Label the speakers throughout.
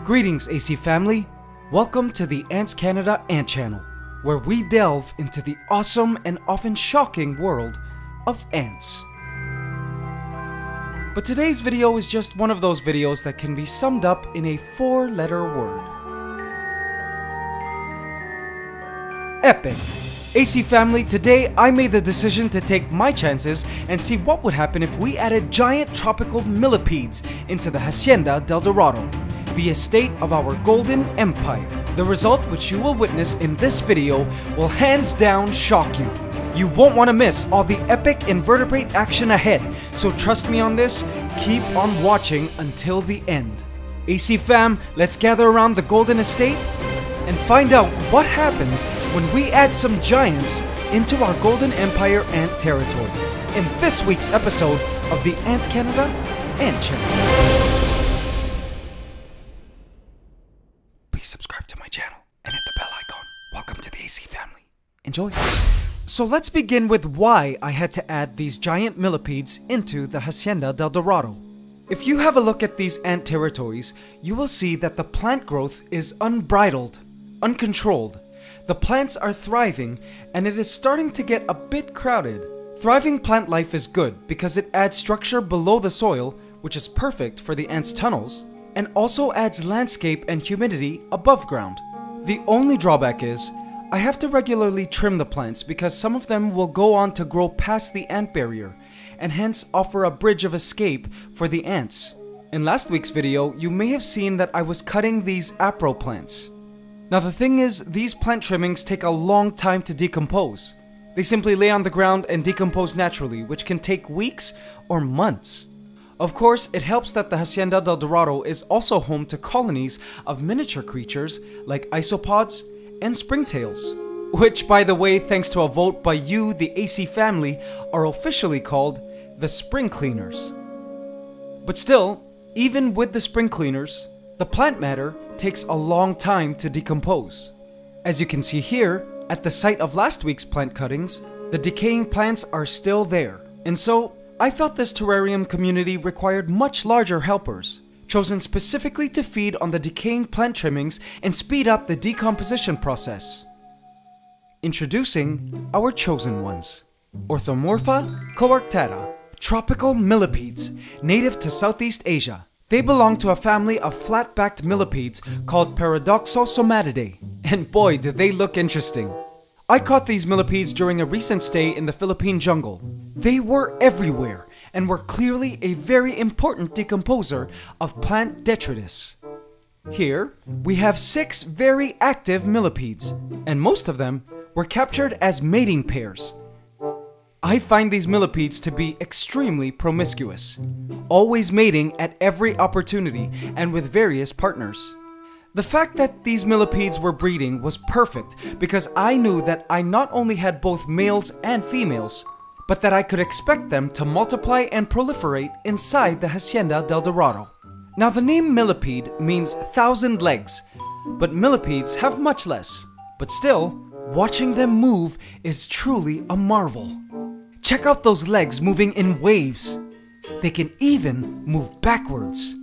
Speaker 1: Greetings AC family, welcome to the AntsCanada Ant Channel, where we delve into the awesome and often shocking world of ants. But today's video is just one of those videos that can be summed up in a 4-letter word. Epic! AC family, today I made the decision to take my chances and see what would happen if we added giant tropical millipedes into the Hacienda Del Dorado, the estate of our golden empire. The result, which you will witness in this video, will hands down shock you. You won't want to miss all the epic invertebrate action ahead, so trust me on this, keep on watching until the end. AC fam, let's gather around the golden estate and find out what happens when we add some giants into our golden empire ant territory in this week's episode of the AntsCanada Ant Channel. Please subscribe to my channel and hit the bell icon. Welcome to the AC family. Enjoy. So let's begin with why I had to add these giant millipedes into the Hacienda Del Dorado. If you have a look at these ant territories, you will see that the plant growth is unbridled, uncontrolled. The plants are thriving and it is starting to get a bit crowded. Thriving plant life is good because it adds structure below the soil, which is perfect for the ants' tunnels, and also adds landscape and humidity above ground. The only drawback is, I have to regularly trim the plants because some of them will go on to grow past the ant barrier, and hence offer a bridge of escape for the ants. In last week's video, you may have seen that I was cutting these apro plants. Now the thing is, these plant trimmings take a long time to decompose. They simply lay on the ground and decompose naturally, which can take weeks or months. Of course, it helps that the Hacienda Del Dorado is also home to colonies of miniature creatures like isopods and springtails, which, by the way, thanks to a vote by you, the AC family, are officially called the spring cleaners. But still, even with the spring cleaners, the plant matter takes a long time to decompose. As you can see here, at the site of last week's plant cuttings, the decaying plants are still there, and so I felt this terrarium community required much larger helpers, chosen specifically to feed on the decaying plant trimmings and speed up the decomposition process. Introducing our chosen ones, Orthomorpha coarctata, tropical millipedes, native to Southeast Asia. They belong to a family of flat-backed millipedes called Paradoxosomatidae, and boy do they look interesting. I caught these millipedes during a recent stay in the Philippine jungle. They were everywhere and were clearly a very important decomposer of plant detritus. Here, we have 6 very active millipedes, and most of them were captured as mating pairs. I find these millipedes to be extremely promiscuous, always mating at every opportunity and with various partners. The fact that these millipedes were breeding was perfect because I knew that I not only had both males and females, but that I could expect them to multiply and proliferate inside the Hacienda Del Dorado. Now the name millipede means 1,000 legs, but millipedes have much less. But still, watching them move is truly a marvel. Check out those legs moving in waves. They can even move backwards.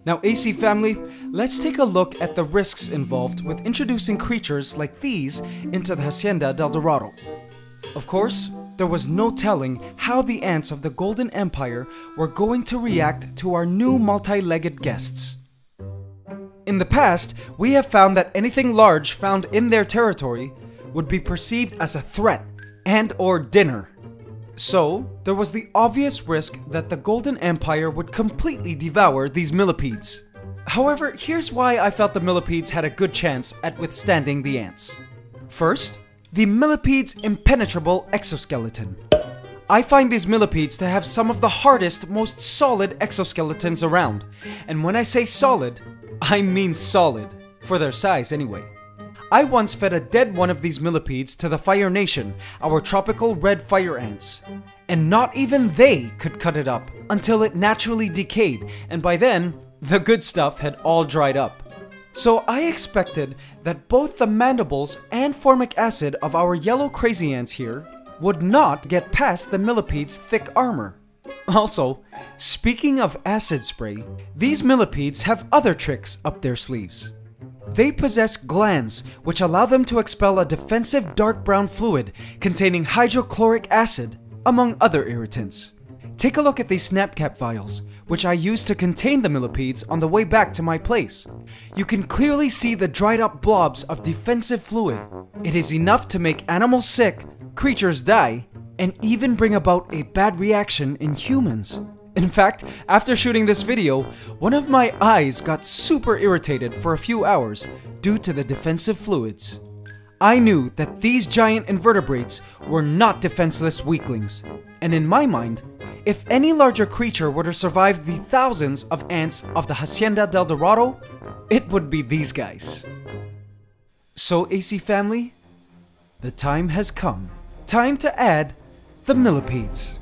Speaker 1: Now AC family, let's take a look at the risks involved with introducing creatures like these into the Hacienda Del Dorado. Of course, there was no telling how the ants of the Golden Empire were going to react to our new multi-legged guests. In the past, we have found that anything large found in their territory would be perceived as a threat and/or dinner. So, there was the obvious risk that the Golden Empire would completely devour these millipedes. However, here's why I felt the millipedes had a good chance at withstanding the ants. First, the millipede's impenetrable exoskeleton. I find these millipedes to have some of the hardest, most solid exoskeletons around. And when I say solid, I mean solid. For their size anyway. I once fed a dead one of these millipedes to the Fire Nation, our tropical red fire ants. And not even they could cut it up until it naturally decayed, and by then, the good stuff had all dried up. So I expected that both the mandibles and formic acid of our yellow crazy ants here would not get past the millipede's thick armor. Also, Speaking of acid spray, these millipedes have other tricks up their sleeves. They possess glands which allow them to expel a defensive dark brown fluid containing hydrochloric acid, among other irritants. Take a look at these snapcap vials, which I used to contain the millipedes on the way back to my place. You can clearly see the dried up blobs of defensive fluid. It is enough to make animals sick, creatures die, and even bring about a bad reaction in humans. In fact, after shooting this video, one of my eyes got super irritated for a few hours due to the defensive fluids. I knew that these giant invertebrates were not defenseless weaklings, and in my mind, if any larger creature were to survive the thousands of ants of the Hacienda Del Dorado, it would be these guys. So AC family, the time has come. Time to add the millipedes.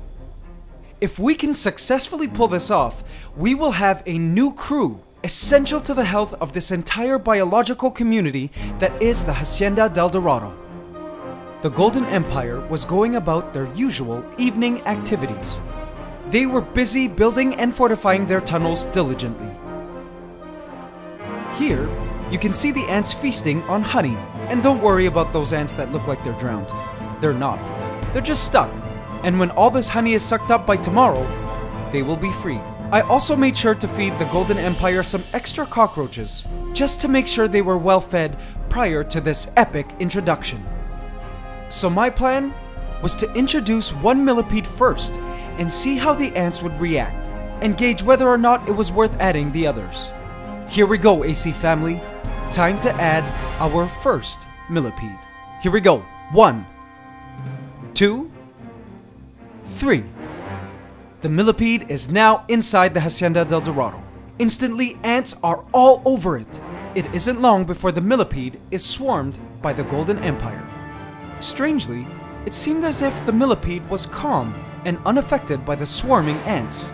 Speaker 1: If we can successfully pull this off, we will have a new crew essential to the health of this entire biological community that is the Hacienda Del Dorado. The Golden Empire was going about their usual evening activities. They were busy building and fortifying their tunnels diligently. Here, you can see the ants feasting on honey, and don't worry about those ants that look like they're drowned. They're not. They're just stuck. And when all this honey is sucked up by tomorrow, they will be free. I also made sure to feed the Golden Empire some extra cockroaches, just to make sure they were well fed prior to this epic introduction. So my plan was to introduce one millipede first and see how the ants would react, and gauge whether or not it was worth adding the others. Here we go, AC family. Time to add our first millipede. Here we go. 1, 2, 3. The millipede is now inside the Hacienda Del Dorado. Instantly, ants are all over it. It isn't long before the millipede is swarmed by the Golden Empire. Strangely, it seemed as if the millipede was calm and unaffected by the swarming ants.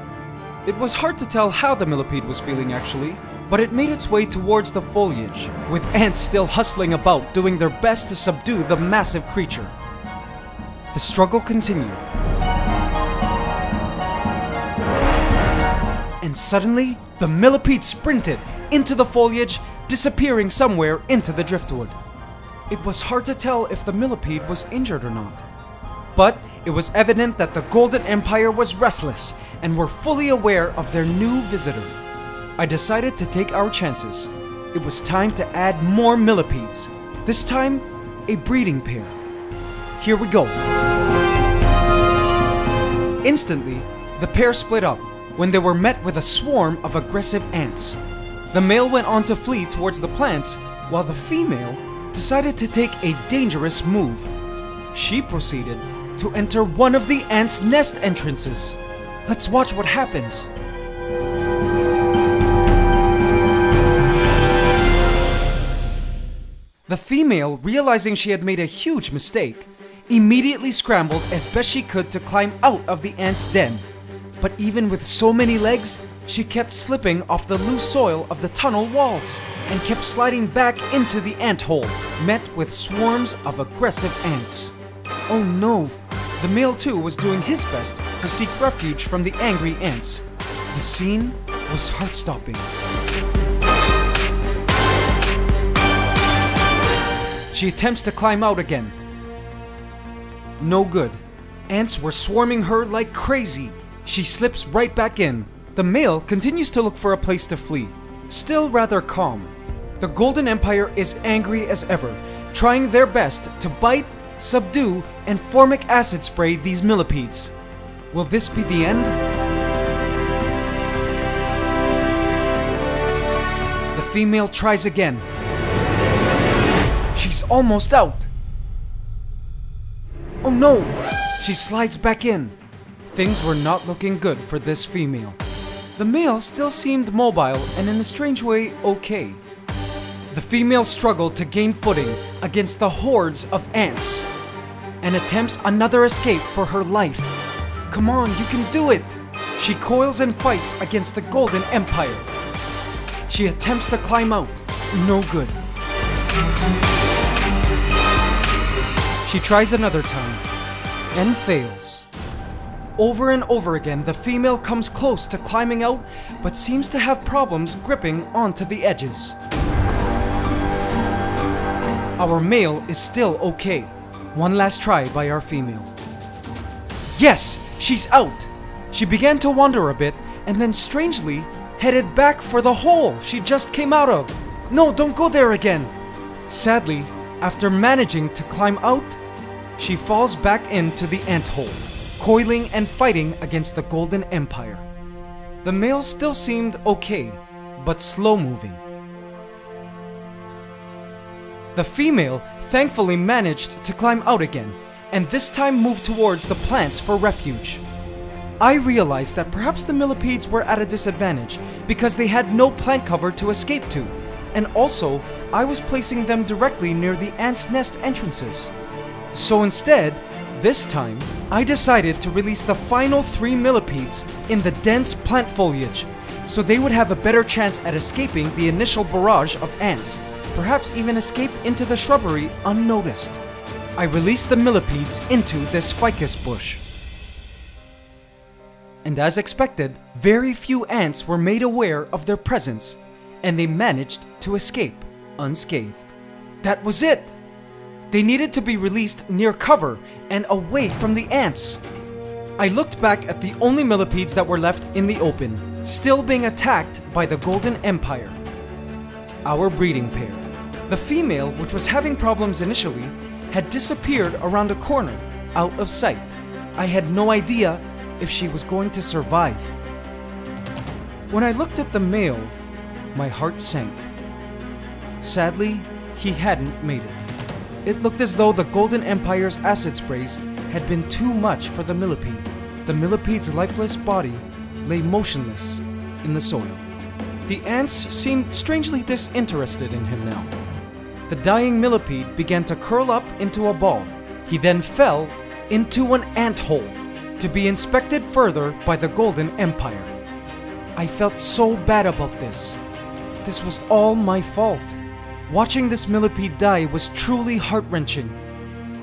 Speaker 1: It was hard to tell how the millipede was feeling actually, but it made its way towards the foliage, with ants still hustling about doing their best to subdue the massive creature. The struggle continued. And suddenly, the millipede sprinted into the foliage, disappearing somewhere into the driftwood. It was hard to tell if the millipede was injured or not. But it was evident that the Golden Empire was restless and were fully aware of their new visitor. I decided to take our chances. It was time to add more millipedes. This time, a breeding pair. Here we go. Instantly, the pair split up when they were met with a swarm of aggressive ants. The male went on to flee towards the plants, while the female decided to take a dangerous move. She proceeded to enter one of the ants' nest entrances. Let's watch what happens. The female, realizing she had made a huge mistake, immediately scrambled as best she could to climb out of the ant's den. But even with so many legs, she kept slipping off the loose soil of the tunnel walls and kept sliding back into the ant hole, met with swarms of aggressive ants. Oh no! The male too was doing his best to seek refuge from the angry ants. The scene was heart-stopping. She attempts to climb out again. No good. Ants were swarming her like crazy. She slips right back in. The male continues to look for a place to flee, still rather calm. The Golden Empire is angry as ever, trying their best to bite, subdue, and formic acid spray these millipedes. Will this be the end? The female tries again. She's almost out. Oh no! She slides back in. Things were not looking good for this female. The male still seemed mobile and in a strange way okay. The female struggled to gain footing against the hordes of ants and attempts another escape for her life. Come on, you can do it! She coils and fights against the Golden Empire. She attempts to climb out. No good. She tries another time and fails. Over and over again, the female comes close to climbing out, but seems to have problems gripping onto the edges. Our male is still okay. One last try by our female. Yes, she's out! She began to wander a bit, and then strangely headed back for the hole she just came out of. No, don't go there again! Sadly, after managing to climb out, she falls back into the ant hole, coiling and fighting against the Golden Empire. The male still seemed okay, but slow-moving. The female thankfully managed to climb out again, and this time moved towards the plants for refuge. I realized that perhaps the millipedes were at a disadvantage because they had no plant cover to escape to, and also I was placing them directly near the ants' nest entrances. So instead, this time, I decided to release the final 3 millipedes in the dense plant foliage, so they would have a better chance at escaping the initial barrage of ants, perhaps even escape into the shrubbery unnoticed. I released the millipedes into this ficus bush. And as expected, very few ants were made aware of their presence, and they managed to escape unscathed. That was it! They needed to be released near cover and away from the ants. I looked back at the only millipedes that were left in the open, still being attacked by the Golden Empire. Our breeding pair. The female, which was having problems initially, had disappeared around a corner, out of sight. I had no idea if she was going to survive. When I looked at the male, my heart sank. Sadly, he hadn't made it. It looked as though the Golden Empire's acid sprays had been too much for the millipede. The millipede's lifeless body lay motionless in the soil. The ants seemed strangely disinterested in him now. The dying millipede began to curl up into a ball. He then fell into an ant hole to be inspected further by the Golden Empire. I felt so bad about this. This was all my fault. Watching this millipede die was truly heart-wrenching.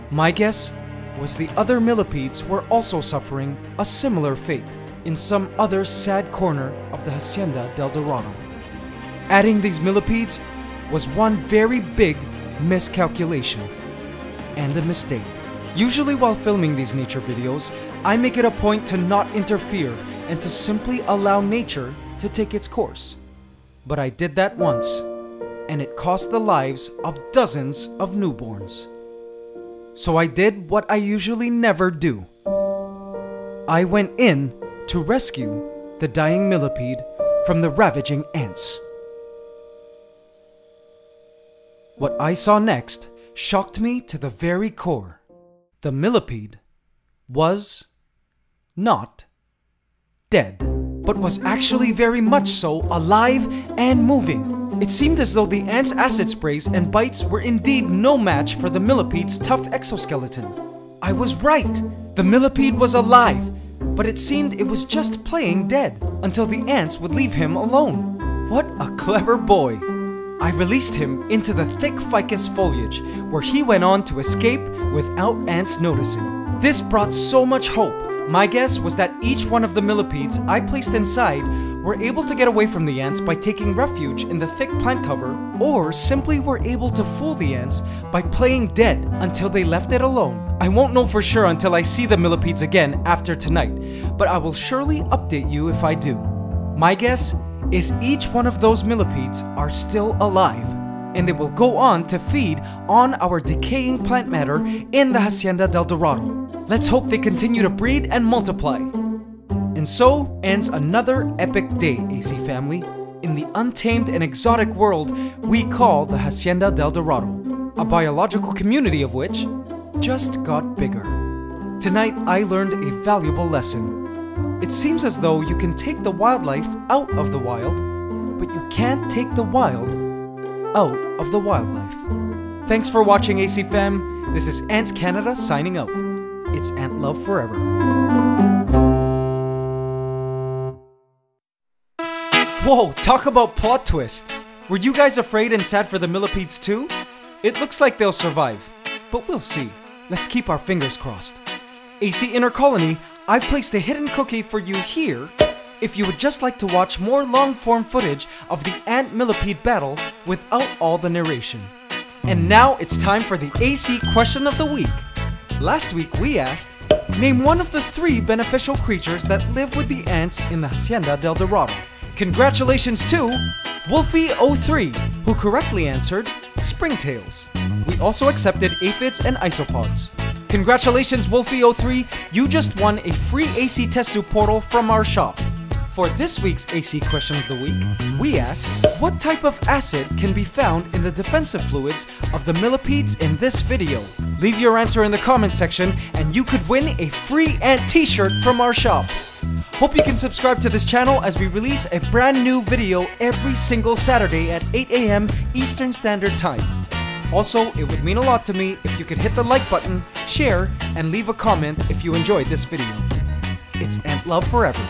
Speaker 1: My guess was the other millipedes were also suffering a similar fate in some other sad corner of the Hacienda Del Dorado. Adding these millipedes was one very big miscalculation and a mistake. Usually while filming these nature videos, I make it a point to not interfere and to simply allow nature to take its course. But I did that once, and it cost the lives of dozens of newborns. So I did what I usually never do. I went in to rescue the dying millipede from the ravaging ants. What I saw next shocked me to the very core. The millipede was not dead, but was actually very much so alive and moving. It seemed as though the ants' acid sprays and bites were indeed no match for the millipede's tough exoskeleton. I was right! The millipede was alive, but it seemed it was just playing dead until the ants would leave him alone. What a clever boy! I released him into the thick ficus foliage, where he went on to escape without ants noticing. This brought so much hope. My guess was that each one of the millipedes I placed inside were able to get away from the ants by taking refuge in the thick plant cover, or simply were able to fool the ants by playing dead until they left it alone. I won't know for sure until I see the millipedes again after tonight, but I will surely update you if I do. My guess is each one of those millipedes are still alive, and they will go on to feed on our decaying plant matter in the Hacienda Del Dorado. Let's hope they continue to breed and multiply. And so ends another epic day, AC family, in the untamed and exotic world we call the Hacienda Del Dorado, a biological community of which just got bigger. Tonight I learned a valuable lesson. It seems as though you can take the wildlife out of the wild, but you can't take the wild out of the wildlife. Thanks for watching, AC fam. This is AntsCanada signing out. It's ant love forever. Whoa, talk about plot twist! Were you guys afraid and sad for the millipedes too? It looks like they'll survive, but we'll see. Let's keep our fingers crossed. AC Inner Colony, I've placed a hidden cookie for you here if you would just like to watch more long-form footage of the ant millipede battle without all the narration. And now it's time for the AC question of the week. Last week we asked, name one of the 3 beneficial creatures that live with the ants in the Hacienda Del Dorado. Congratulations to Wolfie03, who correctly answered springtails. We also accepted aphids and isopods. Congratulations Wolfie03, you just won a free AC test tube portal from our shop. For this week's AC question of the week, we ask, what type of acid can be found in the defensive fluids of the millipedes in this video? Leave your answer in the comment section and you could win a free ant t-shirt from our shop. Hope you can subscribe to this channel as we release a brand new video every single Saturday at 8 AM Eastern Standard Time. Also, it would mean a lot to me if you could hit the like button, share, and leave a comment if you enjoyed this video. It's Ant Love Forever.